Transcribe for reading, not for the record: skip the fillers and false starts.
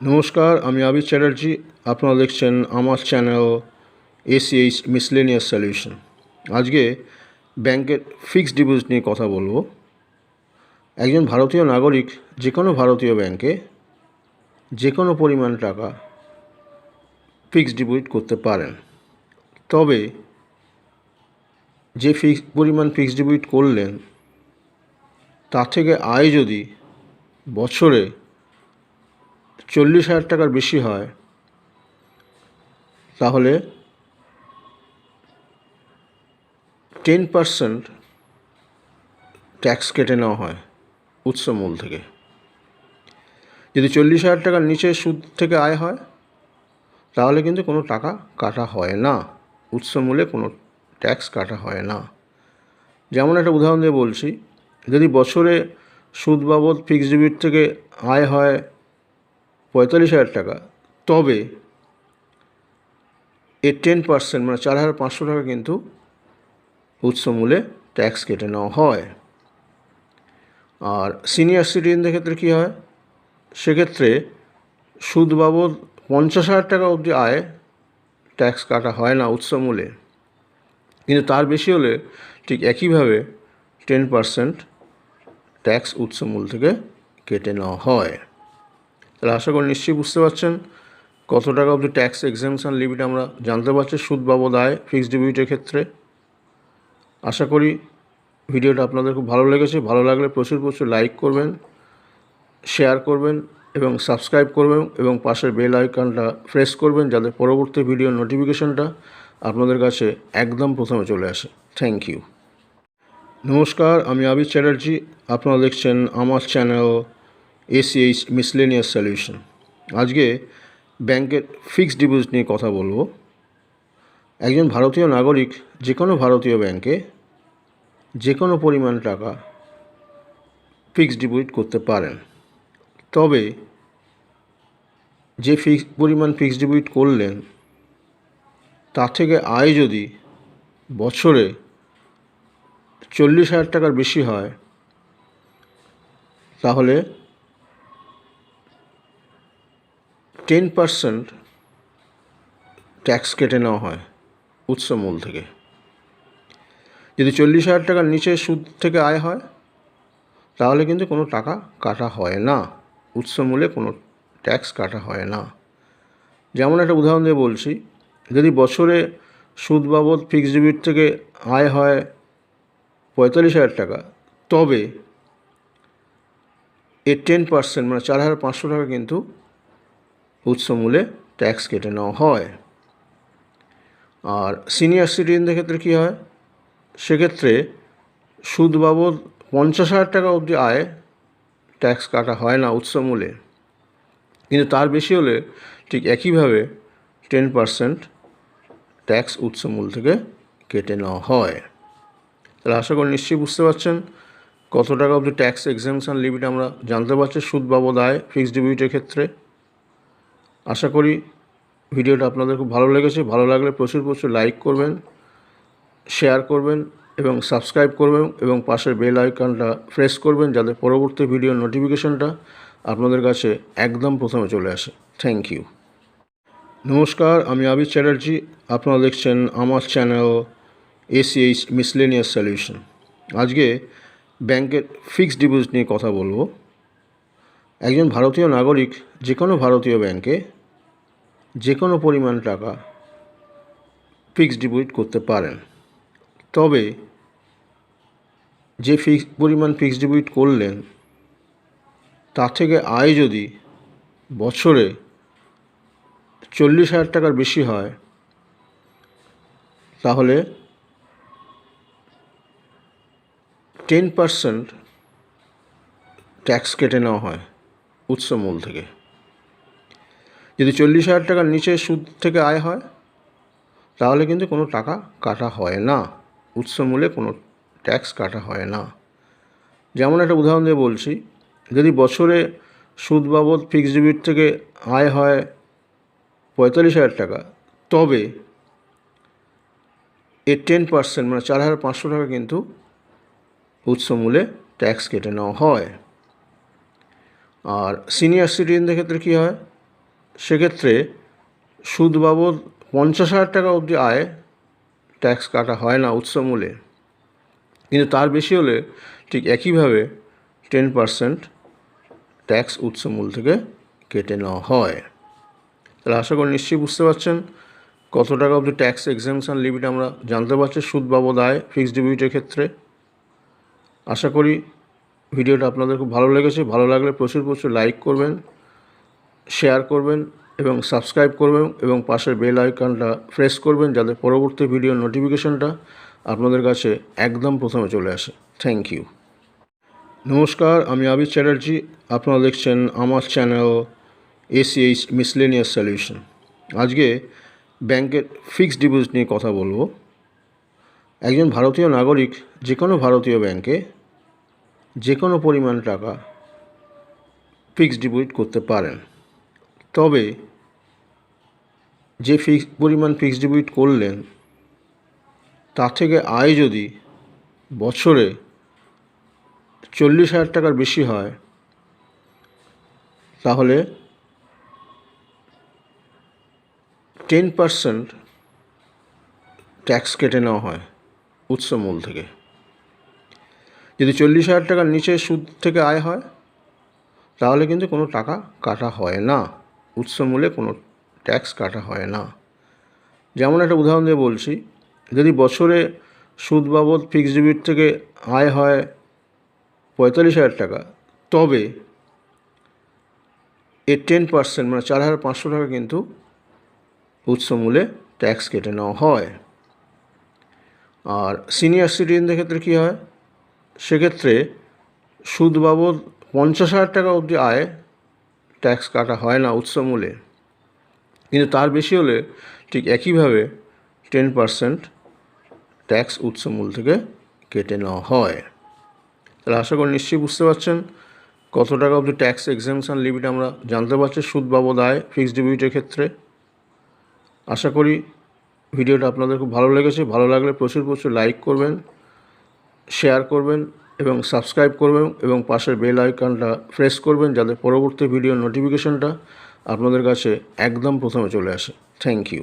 নমস্কার, আমি আবির চ্যাটার্জি। আপনারা দেখছেন আমার চ্যানেল ACH মিসলেনিয়াস সলিউশন। আজকে ব্যাংকের ফিক্সড ডিপোজিট নিয়ে কথা বলবো। একজন ভারতীয় নাগরিক যে কোনো ভারতীয় ব্যাংকে যে কোনো পরিমাণ টাকা ফিক্সড ডিপোজিট করতে পারেন। তবে যে পরিমাণ ফিক্সড ডিপোজিট করলেন তার থেকে আয় যদি বছরে 40,000 টাকার বেশি হয় তাহলে 10% ট্যাক্স কেটে নেওয়া হয় উৎসমূল থেকে। যদি 40,000 টাকার নিচে সুদ থেকে আয় হয় তাহলে কিন্তু কোনো টাকা কাটা হয় না, উৎসমূলে কোনো ট্যাক্স কাটা হয় না। যেমন একটা উদাহরণ দিয়ে বলছি, যদি বছরে সুদ বাবদ ফিক্সড ডিপোজিট থেকে আয় হয় 45,000 টাকা, তবে এর 10% মানে 4,500 টাকা কিন্তু উৎসমূলে ট্যাক্স কেটে নেওয়া হয়। আর সিনিয়র সিটিজেনদের ক্ষেত্রে কী হয়, সেক্ষেত্রে সুদ বাবদ 50,000 টাকা অবধি আয় ট্যাক্স কাটা হয় না উৎসমূলে, কিন্তু তার বেশি হলে ঠিক একইভাবে 10% ট্যাক্স উৎসমূল থেকে কেটে নেওয়া হয়। তাহলে আশা করি নিশ্চয়ই বুঝতে পারছেন কত টাকা অবধি ট্যাক্স এক্সামশন লিমিট আমরা জানতে পারছি সুদ বাবদ আয় ফিক্সড ডিপোজিটের ক্ষেত্রে। আশা করি ভিডিওটা আপনাদের খুব ভালো লেগেছে। ভালো লাগলে প্রচুর লাইক করবেন, শেয়ার করবেন এবং সাবস্ক্রাইব করবেন এবং পাশের বেল আইকনটা প্রেস করবেন যাতে পরবর্তী ভিডিওর নোটিফিকেশনটা আপনাদের কাছে একদম প্রথমে চলে আসে। Thank you. নমস্কার, আমি আবির চ্যাটার্জি। আপনারা দেখছেন আমার চ্যানেল ACH মিসলেনিয়াস সলিউশন। আজকে ব্যাংকের ফিক্সড ডিপোজিট নিয়ে কথা বলবো। একজন ভারতীয় নাগরিক যে কোনো ভারতীয় ব্যাংকে যে কোনো পরিমাণ টাকা ফিক্সড ডিপোজিট করতে পারেন। তবে যে পরিমাণ ফিক্সড ডিপোজিট করলেন তার থেকে আয় যদি বছরে 40,000 টাকার বেশি হয় তাহলে 10% ট্যাক্স কেটে নেওয়া হয় উৎসমূল থেকে। যদি 40,000 টাকার নিচে সুদ থেকে আয় হয় তাহলে কিন্তু কোনো টাকা কাটা হয় না, উৎসমূলে কোনো ট্যাক্স কাটা হয় না। যেমন একটা উদাহরণ দিয়ে বলছি, যদি বছরে সুদ বাবদ ফিক্সড ডিপোজিট থেকে আয় হয় 45,000 টাকা, তবে এর 10% মানে 4,500 টাকা কিন্তু উৎসমূলে ট্যাক্স কেটে নেওয়া হয়। আর সিনিয়র সিটিজেনদের ক্ষেত্রে কী হয়, সেক্ষেত্রে সুদ বাবদ 50,000 টাকা অবধি আয় ট্যাক্স কাটা হয় না উৎসমূলে, কিন্তু তার বেশি হলে ঠিক একইভাবে 10% ট্যাক্স উৎসমূল থেকে কেটে নেওয়া হয়। তাহলে আশা করি নিশ্চয়ই বুঝতে পারছেন কত টাকা অবধি ট্যাক্স এক্সামশন লিমিট আমরা জানতে পারছি সুদ বাবদ আয় ফিক্সড ডিপোজিটের ক্ষেত্রে। আশা করি ভিডিওটা আপনাদের খুব ভালো লেগেছে। ভালো লাগলে প্রচুর লাইক করবেন, শেয়ার করবেন এবং সাবস্ক্রাইব করবেন এবং পাশের বেল আইকনটা প্রেস করবেন যাতে পরবর্তী ভিডিওর নোটিফিকেশনটা আপনাদের কাছে একদম প্রথমে চলে আসে। Thank you. নমস্কার, আমি আবির চ্যাটার্জি। আপনারা দেখছেন আমার চ্যানেল ACH মিসলেনিয়াস সলিউশন। আজকে ব্যাংকের ফিক্সড ডিপোজিট নিয়ে কথা বলবো। একজন ভারতীয় নাগরিক যে কোনো ভারতীয় ব্যাংকে যে কোনো পরিমাণ টাকা ফিক্সড ডিপোজিট করতে পারেন। তবে যে পরিমাণ ফিক্সড ডিপোজিট করলেন তার থেকে আয় যদি বছরে 40,000 টাকার বেশি হয় তাহলে 10% ট্যাক্স কেটে নেওয়া হয় উৎসমূল থেকে। যদি 40,000 টাকার নিচে সুদ থেকে আয় হয় তাহলে কিন্তু কোনো টাকা কাটা হয় না, উৎসমূলে কোনো ট্যাক্স কাটা হয় না। যেমন একটা উদাহরণ দিয়ে বলছি, যদি বছরে সুদ বাবদ ফিক্সড ডিপোজিট থেকে আয় হয় 45,000 টাকা, তবে এর 10% মানে 4,500 টাকা কিন্তু উৎসমূলে ট্যাক্স কেটে নেওয়া হয়। আর সিনিয়র সিটিজেনদের ক্ষেত্রে কী হয়, সেক্ষেত্রে সুদ বাবদ 50,000 টাকা অবধি আয় ট্যাক্স কাটা হয় না উৎসমূলে, কিন্তু তার বেশি হলে ঠিক একইভাবে 10% ট্যাক্স উৎসমূল থেকে কেটে নেওয়া হয়। তাহলে আশা করি নিশ্চয়ই বুঝতে পারছেন কত টাকা অবধি ট্যাক্স এক্সামশন লিমিট আমরা জানতে পারছি সুদ বাবদ আয় ফিক্সড ডিপোজিটের ক্ষেত্রে। আশা করি ভিডিওটা আপনাদের খুব ভালো লেগেছে। ভালো লাগলে প্রচুর লাইক করবেন, শেয়ার করবেন এবং সাবস্ক্রাইব করবেন এবং পাশের বেল আইকনটা প্রেস করবেন যাতে পরবর্তী ভিডিওর নোটিফিকেশনটা আপনাদের কাছে একদম প্রথমে চলে আসে। Thank you. নমস্কার, আমি আবির চ্যাটার্জি। আপনারা দেখছেন আমার চ্যানেল ACH মিসলেনিয়াস সলিউশন। আজকে ব্যাংকের ফিক্সড ডিপোজিট নিয়ে কথা বলবো। একজন ভারতীয় নাগরিক যে কোনো ভারতীয় ব্যাংকে যে কোনো পরিমাণ টাকা ফিক্সড ডিপোজিট করতে পারেন, তবে যে পরিমাণ ফিক্সড ডিপোজিট করলেন তার থেকে আয় যদি বছরে 40,000 টাকার বেশি হয় তাহলে 10% ট্যাক্স কেটে নেওয়া হয় উৎসমূল থেকে। যদি 40,000 টাকার নিচে সুদ থেকে আয় হয় তাহলে কিন্তু কোনো টাকা কাটা হয় না, উৎসমূলে কোনো ট্যাক্স কাটা হয় না। যেমন একটা উদাহরণ দিয়ে বলছি, যদি বছরে সুদ বাবদ ফিক্সড ডিপোজিট থেকে আয় হয় 45,000 টাকা, তবে এর 10% মানে 4,500 টাকা কিন্তু উৎসমূলে ট্যাক্স কেটে নেওয়া হয়। আর সিনিয়র সিটিজেনদের ক্ষেত্রে কী হয়, সেক্ষেত্রে সুদ বাবদ 50,000 টাকা অবধি আয় ট্যাক্স কাটা হয় না উৎসমূলে, কিন্তু তার বেশি হলে ঠিক একইভাবে 10% ট্যাক্স উৎসমূল থেকে কেটে নেওয়া হয়। তাহলে আশা করি নিশ্চয়ই বুঝতে পারছেন কত টাকা অবধি ট্যাক্স এক্সামশন লিমিট আমরা জানতে পারছি সুদ বাবদ আয় ফিক্সড ডিপোজিটের ক্ষেত্রে। আশা করি ভিডিওটা আপনাদের খুব ভালো লেগেছে। ভালো লাগলে প্রচুর লাইক করবেন, শেয়ার করবেন এবং সাবস্ক্রাইব করবেন এবং পাশের বেল আইকনটা প্রেস করবেন যাতে পরবর্তী ভিডিওর নোটিফিকেশনটা আপনাদের কাছে একদম প্রথমে চলে আসে। Thank you.